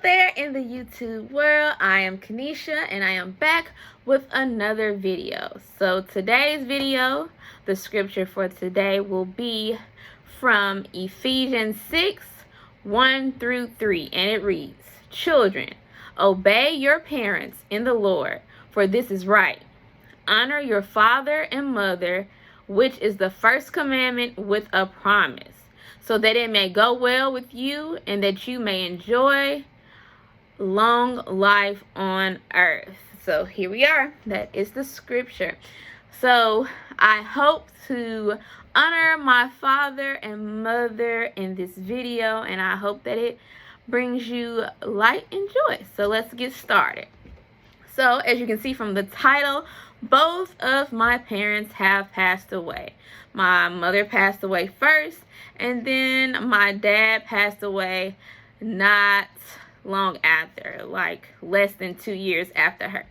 out there in the YouTube world? I am Kanisha and I am back with another video. So today's video, the scripture for today will be from Ephesians 6:1-3, and it reads, "Children, obey your parents in the Lord, for this is right. Honor your father and mother, which is the first commandment with a promise, so that it may go well with you and that you may enjoy long life on earth." So here we are. That is the scripture. So I hope to honor my father and mother in this video, and I hope that it brings you light and joy. So let's get started. So as you can see from the title, both of my parents have passed away. My mother passed away first, and then my dad passed away not long after, like less than 2 years after her.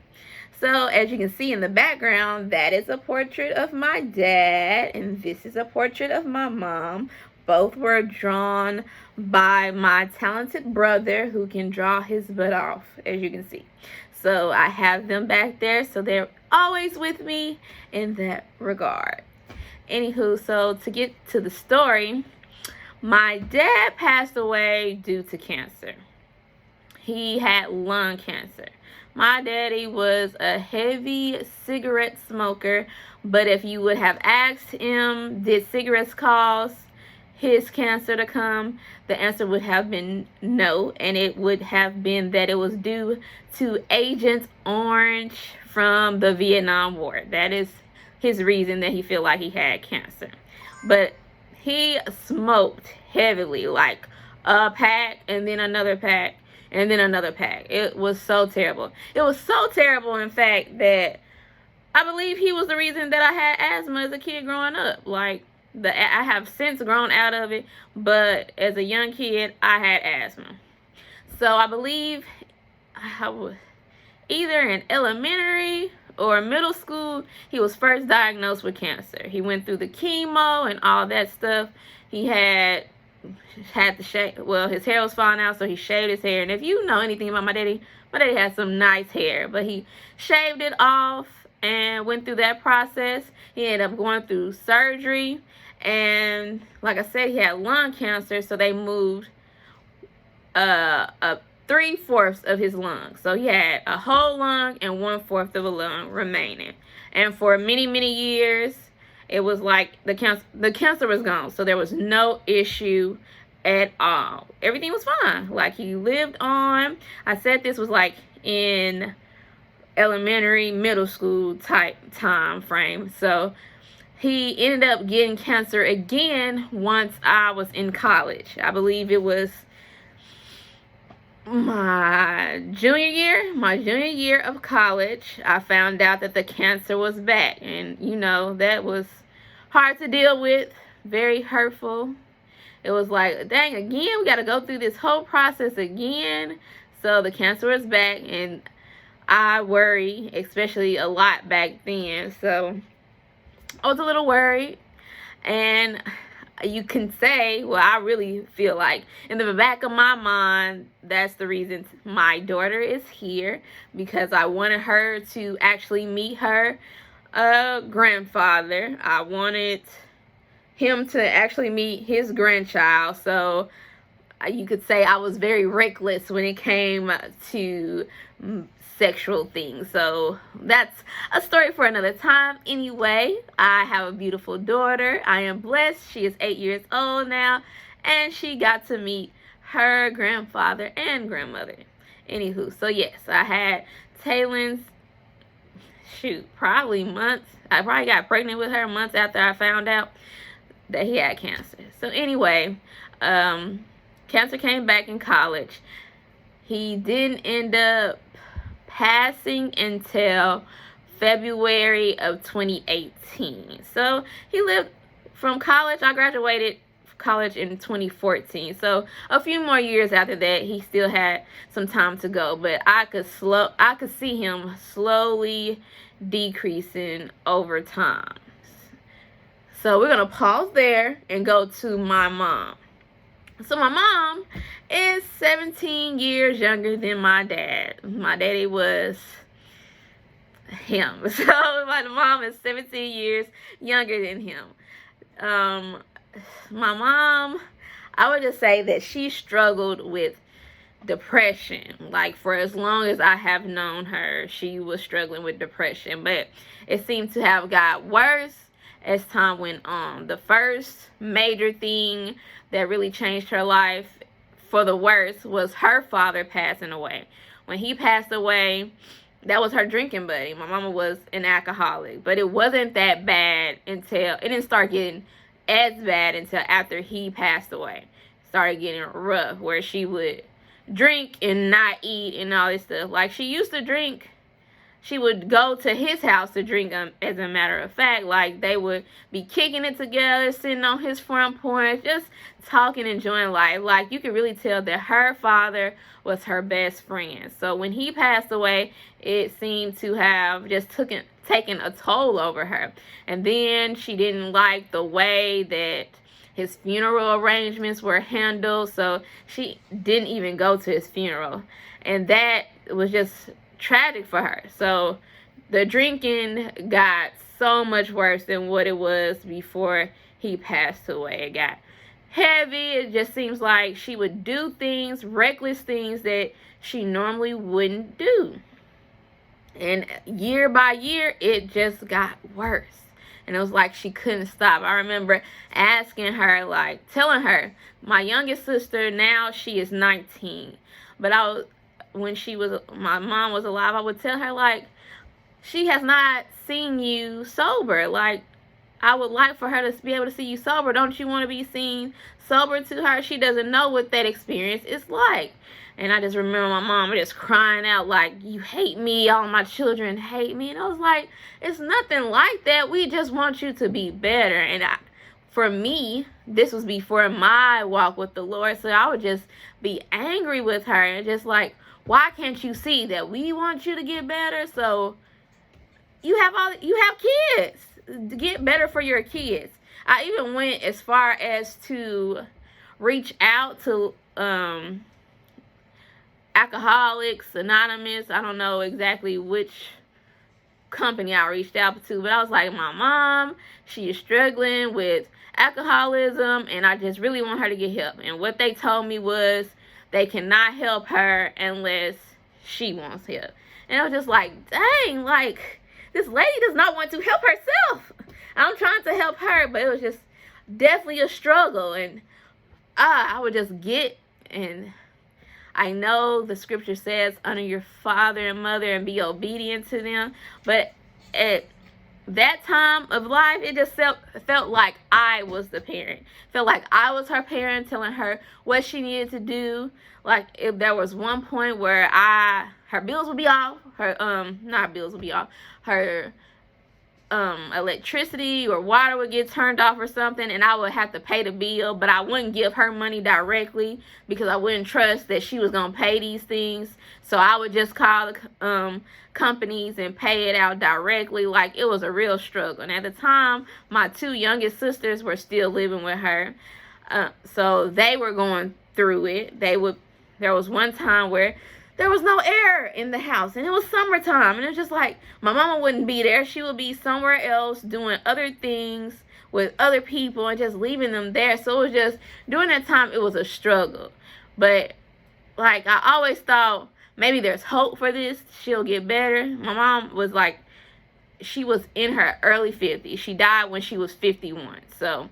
So as you can see in the background, that is a portrait of my dad, and this is a portrait of my mom. Both were drawn by my talented brother who can draw his butt off, as you can see. So I have them back there, so they're always with me in that regard. Anywho, so to get to the story, my dad passed away due to cancer. He had lung cancer. My daddy was a heavy cigarette smoker, but if you would have asked him, did cigarettes cause his cancer to come, the answer would have been no, and it would have been that it was due to Agent Orange from the Vietnam War. That is his reason that he felt like he had cancer. But he smoked heavily, like a pack and then another pack and then another pack. It was so terrible. It was so terrible, in fact, that I believe he was the reason that I had asthma as a kid growing up. Like, I have since grown out of it, but as a young kid, I had asthma. So I believe I was either in elementary or middle school, he was first diagnosed with cancer. He went through the chemo and all that stuff. He had to shave. Well, his hair was falling out, so he shaved his hair. And if you know anything about my daddy had some nice hair, but he shaved it off and went through that process. He ended up going through surgery, and like I said, he had lung cancer, so they moved a 3/4 of his lung. So he had a whole lung and 1/4 of a lung remaining. And for many years, it was like the cancer was gone, so there was no issue at all. Everything was fine. Like, he lived on. I said this was like in elementary, middle school type time frame. So he ended up getting cancer again once I was in college. I believe it was my junior year of college. I found out that the cancer was back, and you know, that was hard to deal with, very hurtful. It was like, dang, again, we got to go through this whole process again. So the cancer was back, and I worry, especially a lot back then. So I was a little worried, and you can say, well, I really feel like in the back of my mind, that's the reason my daughter is here, because I wanted her to actually meet her grandfather. I wanted him to actually meet his grandchild. So you could say I was very reckless when it came to sexual things. So that's a story for another time. Anyway, I have a beautiful daughter. I am blessed. She is 8 years old now, and she got to meet her grandfather and grandmother. Anywho, so yes, I had Taylon's, probably months. I probably got pregnant with her months after I found out that he had cancer. So anyway, cancer came back in college. He didn't end up passing until February of 2018. So he lived from college. I graduated college in 2014. So a few more years after that, he still had some time to go, but I could see him slowly decreasing over time. So we're going to pause there and go to my mom. So my mom is 17 years younger than my dad. My daddy was him. So my mom is 17 years younger than him. My mom, I would just say that she struggled with depression. Like, for as long as I have known her, she was struggling with depression, but it seemed to have got worse as time went on. The first major thing that really changed her life for the worse was her father passing away. When he passed away, that was her drinking buddy. My mama was an alcoholic, but it wasn't that bad until it didn't start getting as bad until after he passed away. It started getting rough, where she would drink and not eat and all this stuff. Like, she used to drink. She would go to his house to drink, as a matter of fact. Like, they would be kicking it together, sitting on his front porch, just talking, enjoying life. Like, you could really tell that her father was her best friend. So when he passed away, it seemed to have just taken a toll over her. And then she didn't like the way that his funeral arrangements were handled, so she didn't even go to his funeral. And that was just tragic for her. So the drinking got so much worse than what it was before he passed away. It got heavy. It just seems like she would do things, reckless things that she normally wouldn't do. And year by year, it just got worse. And it was like she couldn't stop. I remember asking her, like, telling her, my youngest sister, now she is 19. But when my mom was alive, I would tell her, like, she has not seen you sober. Like, I would like for her to be able to see you sober. Don't you want to be seen sober to her? She doesn't know what that experience is like. And I just remember my mom just crying out, like, you hate me, all my children hate me. And I was like, it's nothing like that. We just want you to be better. And for me, this was before my walk with the Lord. So I would just be angry with her and just like, why can't you see that we want you to get better? So you have kids. Get better for your kids. I even went as far as to reach out to Alcoholics Anonymous. I don't know exactly which company I reached out to, but I was like, my mom, she is struggling with alcoholism, and I just really want her to get help. And what they told me was they cannot help her unless she wants help. And I was just like, dang, like, this lady does not want to help herself. I'm trying to help her, but it was just definitely a struggle. And I would just and I know the scripture says, honor your father and mother and be obedient to them. But at that time of life, it just felt like I was the parent. Felt like I was her parent, telling her what she needed to do. Like, if there was one point where her bills would be off, not bills would be off, her electricity or water would get turned off or something, and I would have to pay the bill, but I wouldn't give her money directly because I wouldn't trust that she was gonna pay these things. So I would just call the companies and pay it out directly. Like, it was a real struggle. And at the time, my two youngest sisters were still living with her, so they were going through it. There was one time where there was no air in the house, and it was summertime, and it was just like, my mama wouldn't be there. She would be somewhere else doing other things with other people and just leaving them there. So it was just, during that time, it was a struggle. But, like, I always thought, maybe there's hope for this. She'll get better. My mom was like, she was in her early 50s. She died when she was 51. So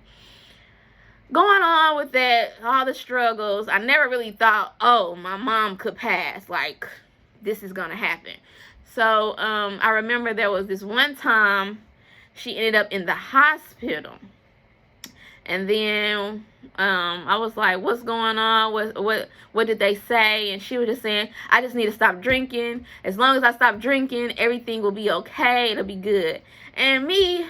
going on with that, all the struggles, I never really thought, oh, my mom could pass. Like, this is going to happen. So I remember there was this one time she ended up in the hospital. And then I was like, what's going on? What did they say? And she was just saying, I just need to stop drinking. As long as I stop drinking, everything will be okay. It'll be good. And me,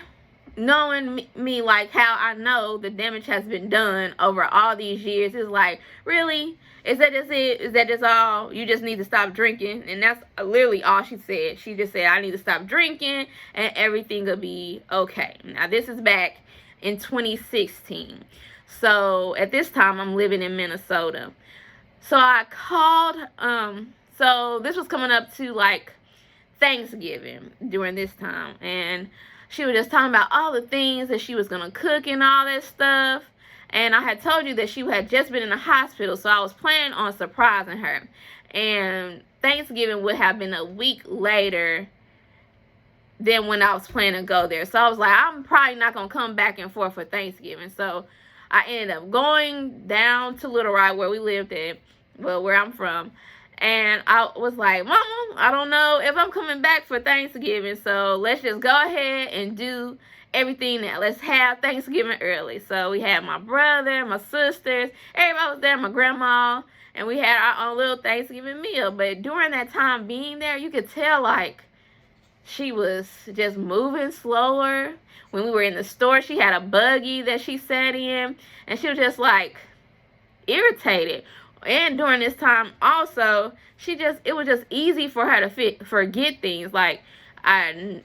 knowing me, like how I know the damage has been done over all these years, is like, really? Is that just it? Is that just all? You just need to stop drinking? And that's literally all she said. She just said, I need to stop drinking and everything will be okay. Now, this is back in 2016. So at this time, I'm living in Minnesota. So I called, so this was coming up to like Thanksgiving during this time. And she was just talking about all the things that she was going to cook and all that stuff. And I had told you that she had just been in the hospital, so I was planning on surprising her. And Thanksgiving would have been a week later than when I was planning to go there. So I was like, I'm probably not going to come back and forth for Thanksgiving. So I ended up going down to Little Rock, where we lived at, well, where I'm from. And I was like, Mama, I don't know if I'm coming back for Thanksgiving, so let's just go ahead and do everything now. Let's have Thanksgiving early. So we had my brother, my sisters, everybody was there, my grandma, and we had our own little Thanksgiving meal. But during that time being there, you could tell, like, she was just moving slower. When we were in the store, she had a buggy that she sat in, and she was just, like, irritated. And during this time also, it was just easy for her to forget things. Like, I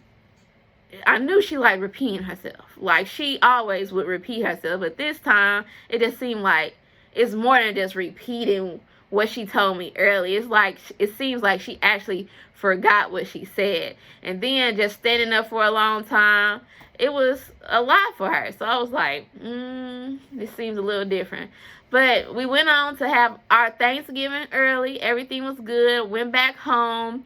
knew she liked repeating herself. Like, she always would repeat herself. But this time, it just seemed like it's more than just repeating what she told me earlier. It's like, it seems like she actually forgot what she said. And then just standing up for a long time, it was a lot for her. So I was like, this seems a little different. But we went on to have our Thanksgiving early. Everything was good. Went back home.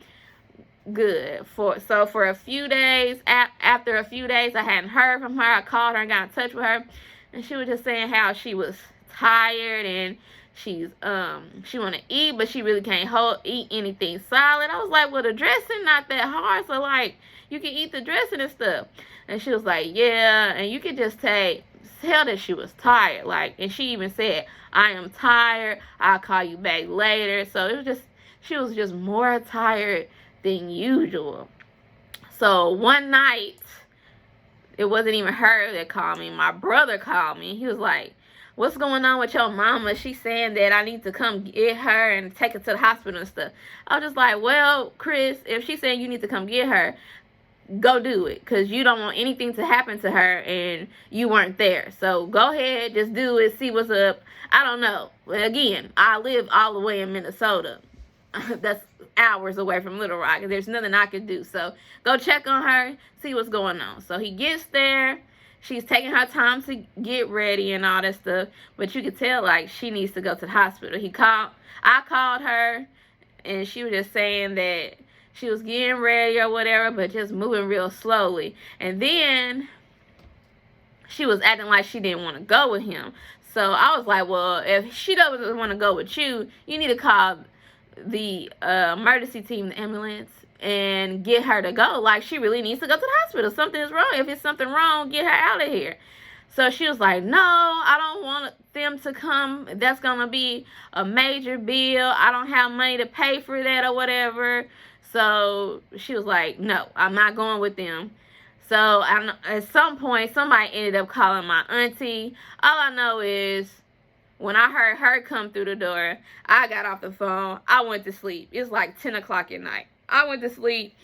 Good. So for a few days, after a few days, I hadn't heard from her. I called her and got in touch with her. And she was just saying how she was tired and she want to eat, but she really can't eat anything solid. I was like, well, the dressing not that hard, so like you can eat the dressing and stuff. And she was like, yeah, and you could just tell that she was tired. Like, and she even said, I am tired, I'll call you back later. So it was just, she was just more tired than usual. So one night, it wasn't even her that called me. My brother called me. He was like, what's going on with your mama? She's saying that I need to come get her and take her to the hospital and stuff. I was just like, well, Chris, if she's saying you need to come get her, go do it, because you don't want anything to happen to her and you weren't there. So go ahead, just do it, see what's up. I don't know. Again, I live all the way in Minnesota. That's hours away from Little Rock, and there's nothing I can do. So go check on her, see what's going on. So he gets there. She's taking her time to get ready and all that stuff, but you could tell, like, she needs to go to the hospital. I called her, and she was just saying that she was getting ready or whatever, but just moving real slowly. And then she was acting like she didn't want to go with him. So I was like, well, if she doesn't want to go with you, you need to call the emergency team, the ambulance, and get her to go. Like, she really needs to go to the hospital. Something is wrong. If it's something wrong, get her out of here. So she was like, no, I don't want them to come. That's going to be a major bill. I don't have money to pay for that or whatever. So she was like, no, I'm not going with them. So at some point, somebody ended up calling my auntie. All I know is when I heard her come through the door, I got off the phone. I went to sleep. It's like 10 o'clock at night. I went to sleep.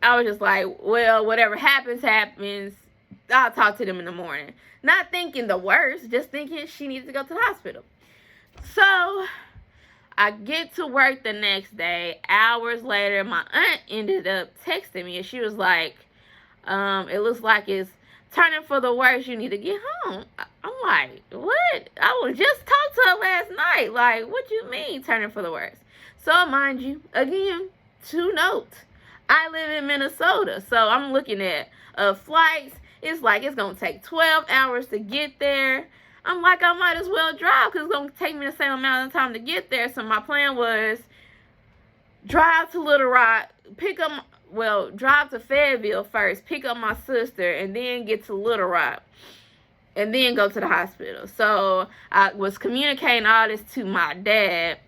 I was just like, well, whatever happens, happens. I'll talk to them in the morning. Not thinking the worst, just thinking she needs to go to the hospital. So I get to work the next day. Hours later, my aunt ended up texting me, and she was like, it looks like it's turning for the worst. You need to get home. I'm like, what? I was just talked to her last night. Like, what you mean turning for the worst? So mind you, again, 2 notes. I live in Minnesota, so I'm looking at flights. It's like it's going to take 12 hours to get there. I'm like, I might as well drive because it's going to take me the same amount of time to get there. So my plan was drive to Little Rock, drive to Fayetteville first, pick up my sister, and then get to Little Rock, and then go to the hospital. So I was communicating all this to my dad,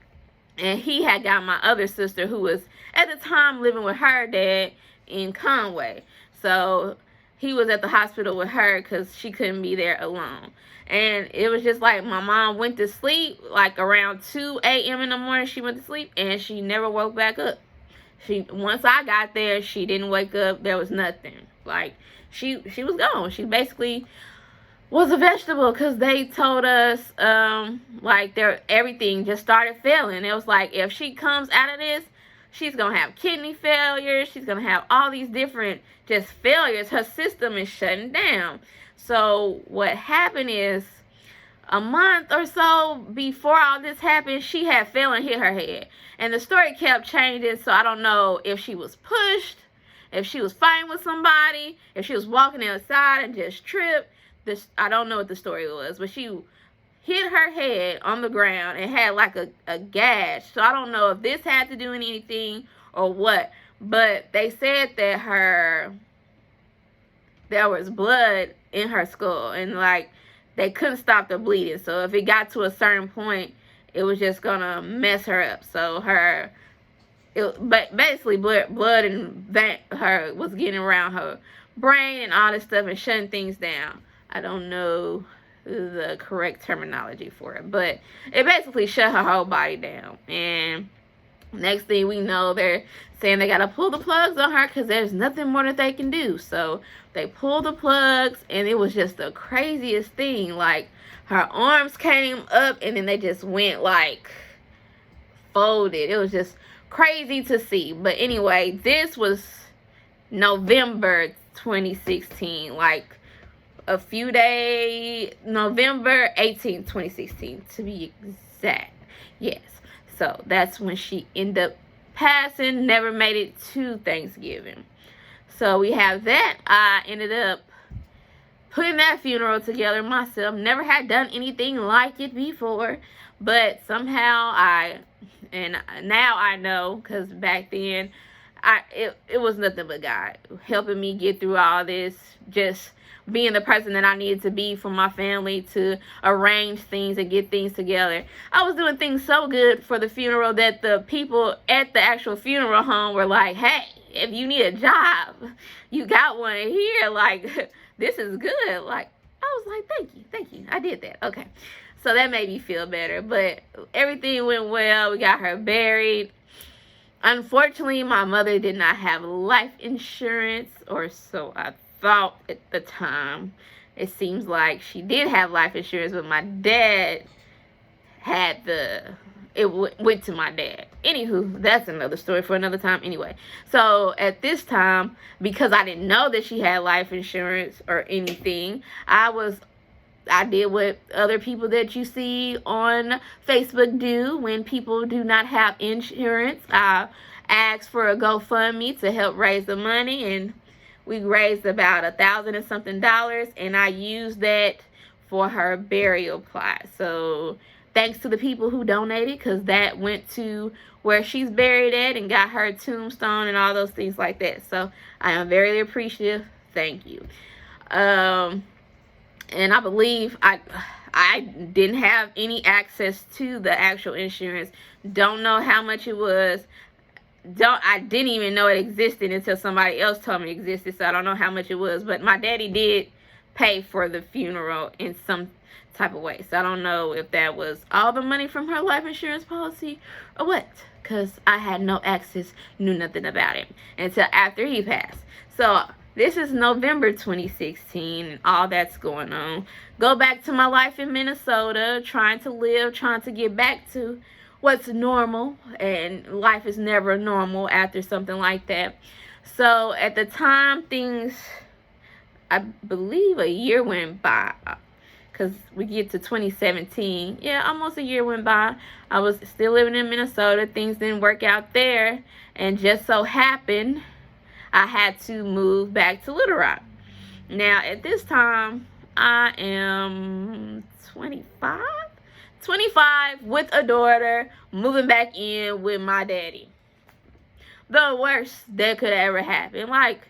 and he had got my other sister, who was at the time living with her dad in Conway. So he was at the hospital with her because she couldn't be there alone. And it was just like my mom went to sleep, like around 2 a.m. in the morning, she went to sleep, and she never woke back up. Once I got there, she didn't wake up. There was nothing. Like, she was gone. She basically was a vegetable, because they told us like everything just started failing. It was like, if she comes out of this, she's gonna have kidney failure, she's gonna have all these different just failures. Her system is shutting down. So what happened is, a month or so before all this happened, she had fell and hit her head, and the story kept changing. So I don't know if she was pushed, if she was fighting with somebody, if she was walking outside and just tripped. I don't know what the story was, but she hit her head on the ground and had like a gash. So I don't know if this had to do with anything or what, but they said that there was blood in her skull, and like they couldn't stop the bleeding. So if it got to a certain point, it was just gonna mess her up. So but basically blood and her was getting around her brain and all this stuff and shutting things down. I don't know the correct terminology for it, but it basically shut her whole body down. And next thing we know, they're saying they gotta pull the plugs on her because there's nothing more that they can do. So they pulled the plugs, and it was just the craziest thing. Like, her arms came up and then they just went like folded. It was just crazy to see. But anyway, this was November 2016, like a few days, November 18th, 2016 to be exact. Yes. So that's when she ended up passing, never made it to Thanksgiving. So we have that. I ended up putting that funeral together myself. Never had done anything like it before, but somehow now I know, because back then it was nothing but God helping me get through all this, just being the person that I needed to be for my family, to arrange things and get things together. I was doing things so good for the funeral that the people at the actual funeral home were like, hey, if you need a job, you got one here. Like, this is good. Like, I was like, thank you. I did that. Okay. So that made me feel better. But everything went well. We got her buried. Unfortunately, my mother did not have life insurance, or so I thought at the time. It seems like she did have life insurance, but my dad had went to my dad. Anywho, that's another story for another time. Anyway, so at this time, because I didn't know that she had life insurance or anything, I did what other people that you see on Facebook do when people do not have insurance. I asked for a GoFundMe to help raise the money, and we raised about $1,000 and something, and I used that for her burial plot. So thanks to the people who donated, because that went to where she's buried at and got her tombstone and all those things like that. So I am very appreciative. Thank you. And I believe I didn't have any access to the actual insurance. Don't know how much it was. I didn't even know it existed until somebody else told me it existed. So I don't know how much it was. But my daddy did pay for the funeral in some type of way. So I don't know if that was all the money from her life insurance policy or what, because I had no access, knew nothing about it until after he passed. So this is November 2016 and all that's going on. Go back to my life in Minnesota, trying to get back to what's normal, and life is never normal after something like that. So at the time, I believe a year went by, because we get to 2017. Yeah, almost a year went by. I was still living in Minnesota. Things didn't work out there, and just so happened I had to move back to Little Rock. Now at this time, I am 25 with a daughter, moving back in with my daddy. The worst that could ever happen. Like,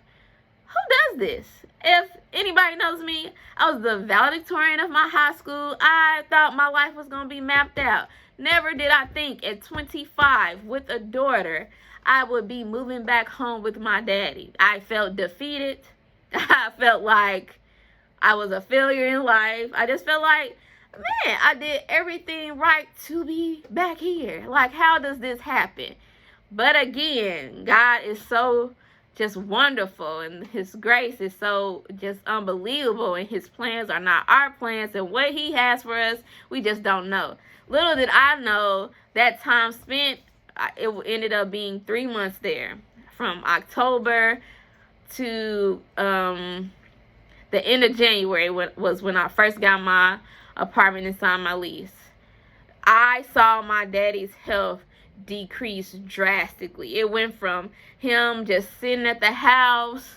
who does this? If anybody knows me, I was the valedictorian of my high school. I thought my life was going to be mapped out. Never did I think at 25 with a daughter, I would be moving back home with my daddy. I felt defeated. I felt like I was a failure in life. I just felt like, man, I did everything right to be back here. Like, how does this happen? But again, God is so just wonderful, and his grace is so just unbelievable, and his plans are not our plans, and what he has for us, we just don't know. Little did I know that time spent, it ended up being 3 months there, from October to the end of January was when I first got my apartment and signed my lease. I saw my daddy's health decrease drastically. It went from him just sitting at the house,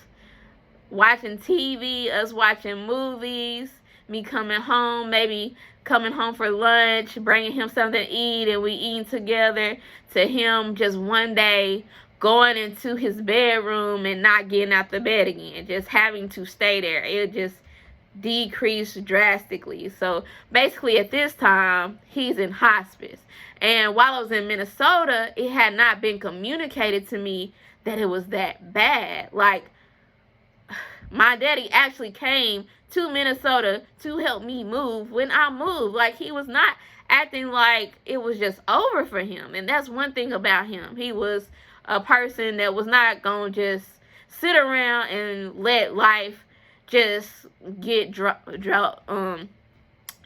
watching TV, us watching movies, me coming home, maybe coming home for lunch, bringing him something to eat, and we eating together, to him just one day going into his bedroom and not getting out the bed again, just having to stay there. It just decreased drastically. So basically at this time, he's in hospice. And while I was in Minnesota, it had not been communicated to me that it was that bad. Like, my daddy actually came to Minnesota to help me move when I moved. Like, he was not acting like it was just over for him. And that's one thing about him. He was a person that was not going to just sit around and let life just get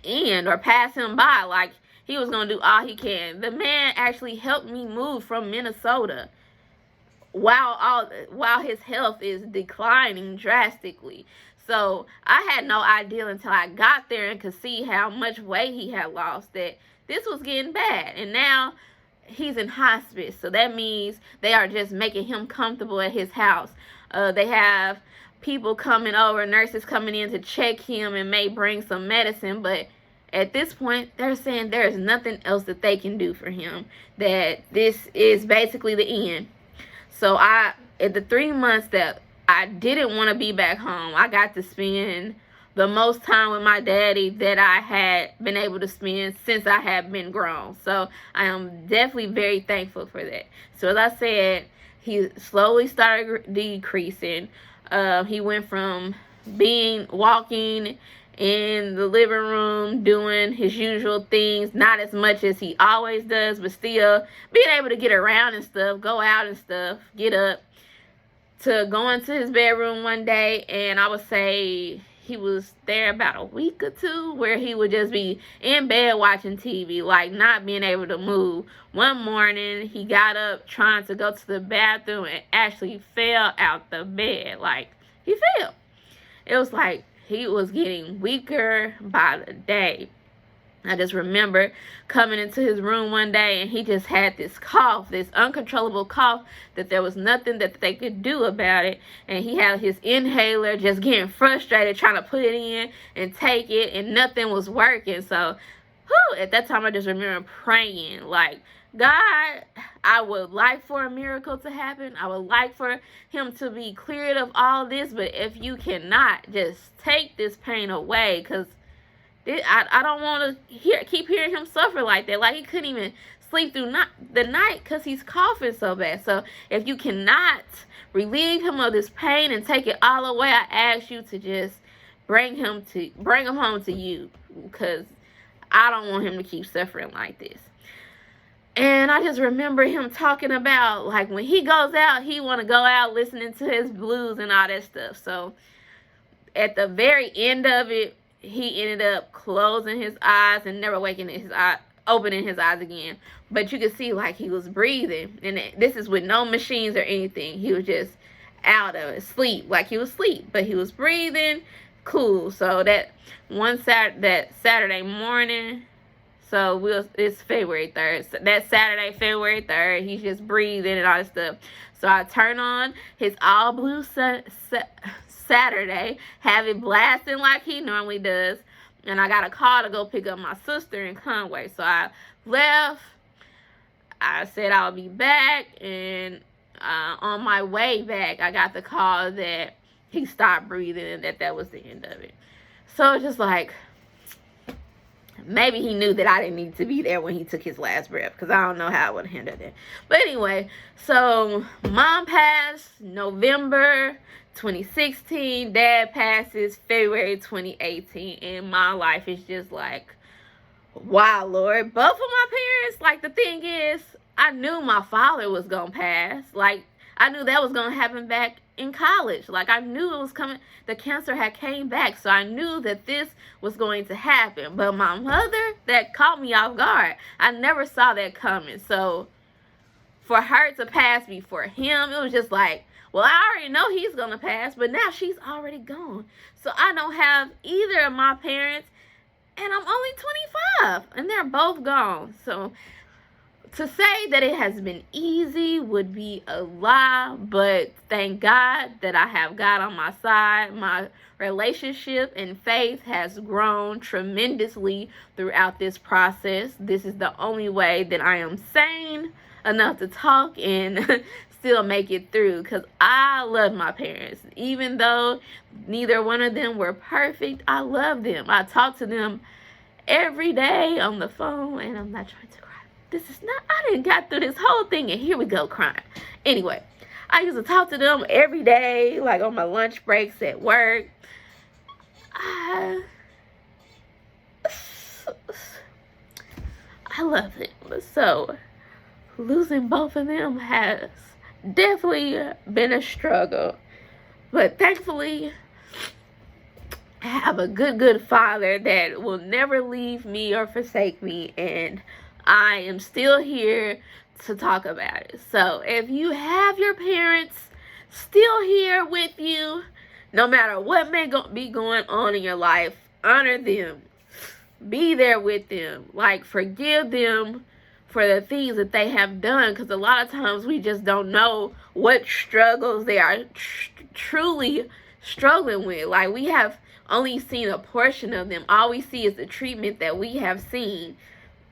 end or pass him by. Like, he was going to do all he can. The man actually helped me move from Minnesota while his health is declining drastically. So I had no idea until I got there and could see how much weight he had lost that this was getting bad. And now he's in hospice. So that means they are just making him comfortable at his house. They have people coming over, nurses coming in to check him and may bring some medicine, but at this point, they're saying there is nothing else that they can do for him, that this is basically the end. So at the 3 months that I didn't want to be back home, I got to spend the most time with my daddy that I had been able to spend since I had been grown. So I am definitely very thankful for that. So as I said, he slowly started decreasing. He went from walking in the living room, doing his usual things, not as much as he always does, but still being able to get around and stuff, go out and stuff, get up, to go into his bedroom one day, and I would say he was there about a week or two where he would just be in bed watching TV, like not being able to move. One morning, he got up trying to go to the bathroom and actually fell out the bed. Like, he fell. It was like he was getting weaker by the day. I just remember coming into his room one day and he just had this cough, this uncontrollable cough, that there was nothing that they could do about it. And he had his inhaler, just getting frustrated, trying to put it in and take it, and nothing was working. So, at that time I just remember praying, like, God, I would like for a miracle to happen. I would like for him to be cleared of all this, but if you cannot, just take this pain away, because I don't want to keep hearing him suffer like that. Like, he couldn't even sleep through the night because he's coughing so bad. So if you cannot relieve him of this pain and take it all away, I ask you to just bring him home to you, because I don't want him to keep suffering like this. And I just remember him talking about, like, when he goes out, he want to go out listening to his blues and all that stuff. So at the very end of it, he ended up closing his eyes and never opening his eyes again. But you could see, like, he was breathing. And this is with no machines or anything. He was just out of it, sleep, like he was asleep. But he was breathing, cool. So that Saturday morning, so it's February 3rd. That Saturday, February 3rd, he's just breathing and all that stuff. So I turn on his all blue Saturday, have it blasting like he normally does, and I got a call to go pick up my sister in Conway. So I left. I said I would be back, and on my way back, I got the call that he stopped breathing and that was the end of it. So it's just like, maybe he knew that I didn't need to be there when he took his last breath, because I don't know how I would have handled it. But anyway, so mom passed November 2016. Dad passes February 2018. And my life is just like, wow, Lord. Both of my parents, like, the thing is, I knew my father was going to pass. Like, I knew that was going to happen back in college. Like, I knew it was coming. The cancer had came back, so I knew that this was going to happen. But my mother, that caught me off guard. I never saw that coming. So for her to pass before him, it was just like, well, I already know he's going to pass, but now she's already gone. So I don't have either of my parents, and I'm only 25, and they're both gone. So to say that it has been easy would be a lie, but thank God that I have God on my side. My relationship and faith has grown tremendously throughout this process. This is the only way that I am sane enough to talk and still make it through, because I love my parents. Even though neither one of them were perfect, I love them. I talk to them every day on the phone, and I'm not trying to cry. I didn't got through this whole thing, and here we go crying. Anyway, I used to talk to them every day, like on my lunch breaks at work. I love them. So losing both of them has definitely been a struggle, but thankfully I have a good father that will never leave me or forsake me, and I am still here to talk about it. So if you have your parents still here with you, no matter what may be going on in your life, honor them. Be there with them. Like, forgive them for the things that they have done, because a lot of times we just don't know what struggles they are truly struggling with. Like, we have only seen a portion of them. All we see is the treatment that we have seen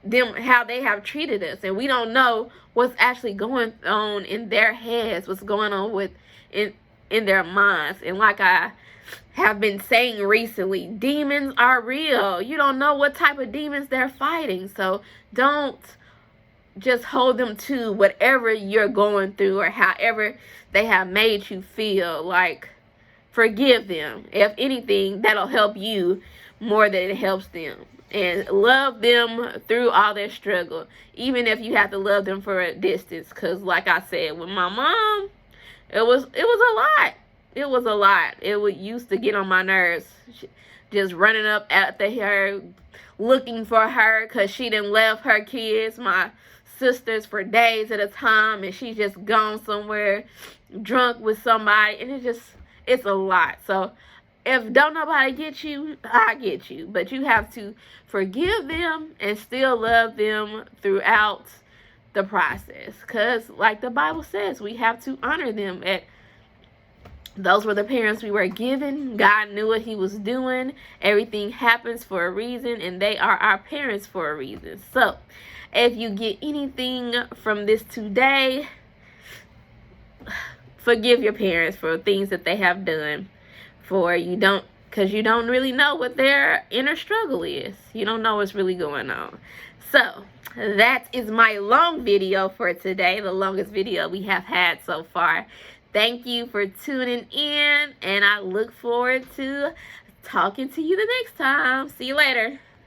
them, how they have treated us, and we don't know what's actually going on in their heads, what's going on with in their minds. And like I have been saying recently, demons are real. You don't know what type of demons they're fighting, so don't just hold them to whatever you're going through or however they have made you feel. Like, forgive them. If anything, that'll help you more than it helps them. And love them through all their struggle, even if you have to love them for a distance. Because like I said, with my mom, it was a lot. It was a lot. It used to get on my nerves. Just running up after her, looking for her, because she done left her kids, my sisters, for days at a time, and she's just gone somewhere drunk with somebody, and it's a lot. So if don't nobody get you, I get you. But you have to forgive them and still love them throughout the process. Because like the Bible says, we have to honor them. Those were the parents we were given. God knew what he was doing. Everything happens for a reason, and they are our parents for a reason. So if you get anything from this today, forgive your parents for things that they have done. Because you don't really know what their inner struggle is. You don't know what's really going on. So that is my long video for today, the longest video we have had so far. Thank you for tuning in, and I look forward to talking to you the next time. See you later.